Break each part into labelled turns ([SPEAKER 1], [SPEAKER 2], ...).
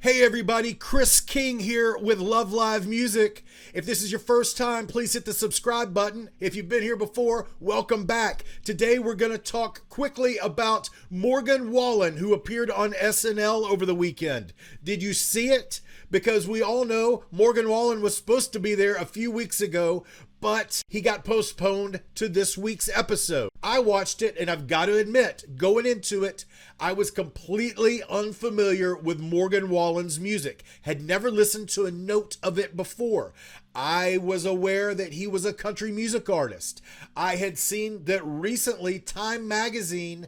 [SPEAKER 1] Hey everybody, Chris King here with Love Live Music. If this is your first time, please hit the subscribe button. If you've been here before, welcome back. Today we're going to talk quickly about Morgan Wallen, who appeared on SNL over the weekend. Did you see it? Because we all know Morgan Wallen was supposed to be there a few weeks ago, but he got postponed to this week's episode. I watched it, and I've got to admit, going into it, I was completely unfamiliar with Morgan Wallen's music. Had never listened to a note of it before. I was aware that he was a country music artist. I had seen that recently Time magazine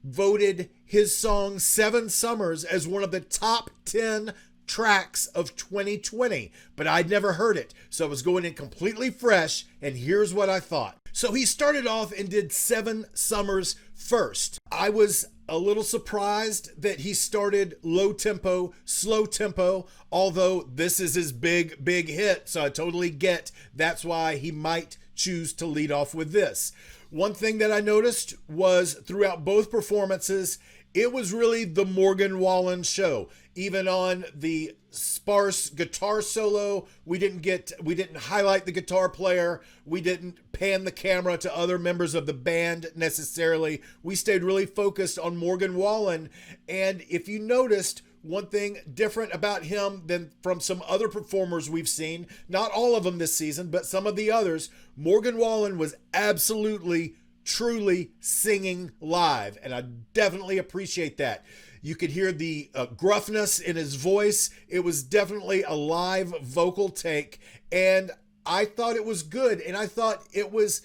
[SPEAKER 1] voted his song 7 Summers as one of the top 10 tracks of 2020, but I'd never heard it, so I was going in completely fresh, and here's what I thought. So he started off and did 7 Summers first. I was a little surprised that he started low tempo, slow tempo, although this is his big hit, so I totally get that's why he might choose to lead off with this. One thing that I noticed was throughout both performances, it was really the Morgan Wallen show. Even on the sparse guitar solo, we didn't highlight the guitar player. We didn't pan the camera to other members of the band necessarily. We stayed really focused on Morgan Wallen. And if you noticed, one thing different about him than from some other performers we've seen, not all of them this season, but some of the others, Morgan Wallen was absolutely truly singing live, and I definitely appreciate that. You could hear the gruffness in his voice. It was definitely a live vocal take, and I thought it was good, and I thought it was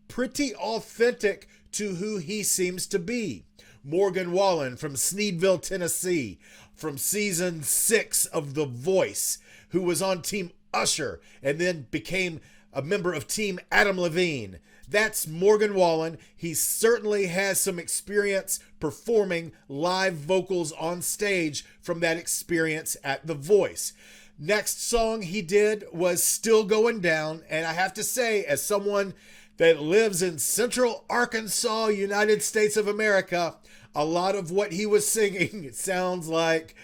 [SPEAKER 1] pretty authentic to who he seems to be. Morgan Wallen from Sneedville, Tennessee, from season 6 of The Voice, who was on Team Usher and then became a member of Team Adam Levine. That's Morgan Wallen. He certainly has some experience performing live vocals on stage from that experience at The Voice. Next song he did was Still Going Down, and I have to say, as someone that lives in Central Arkansas, United States of America, a lot of what he was singing sounds like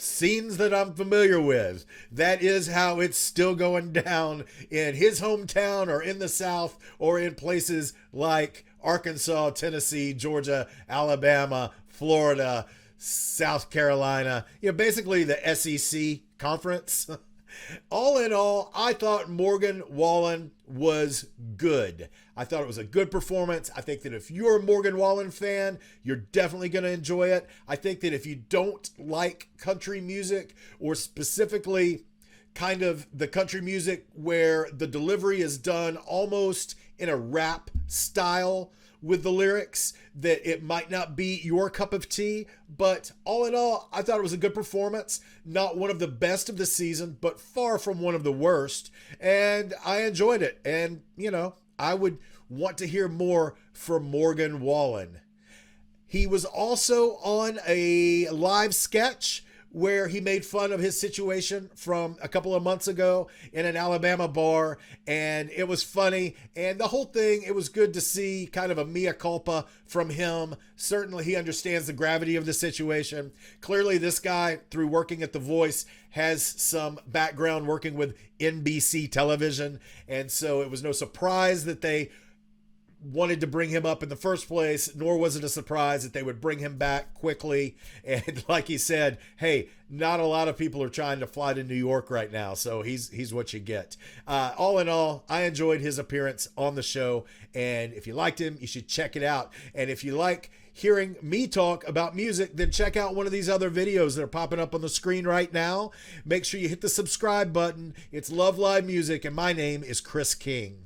[SPEAKER 1] scenes that I'm familiar with. That is how it's still going down in his hometown or in the South or in places like Arkansas, Tennessee, Georgia, Alabama, Florida, South Carolina, basically the SEC conference. All in all, I thought Morgan Wallen was good. I thought it was a good performance. I think that if you're a Morgan Wallen fan, you're definitely going to enjoy it. I think that if you don't like country music, or specifically kind of the country music where the delivery is done almost in a rap style with the lyrics, that it might not be your cup of tea. But all in all, I thought it was a good performance. Not one of the best of the season, but far from one of the worst. And I enjoyed it. And, I would want to hear more from Morgan Wallen. He was also on a live sketch where he made fun of his situation from a couple of months ago in an Alabama bar, and it was funny. And the whole thing, it was good to see kind of a mea culpa from him. Certainly he understands the gravity of the situation. Clearly this guy, through working at The Voice, has some background working with NBC television, and so it was no surprise that they wanted to bring him up in the first place, nor was it a surprise that they would bring him back quickly. And like he said, hey, not a lot of people are trying to fly to New York right now, so he's what you get. All in all, I enjoyed his appearance on the show, and if you liked him, you should check it out. And if you like hearing me talk about music, then check out one of these other videos that are popping up on the screen right now. Make sure you hit the subscribe button. It's Love Live Music, and my name is Chris King.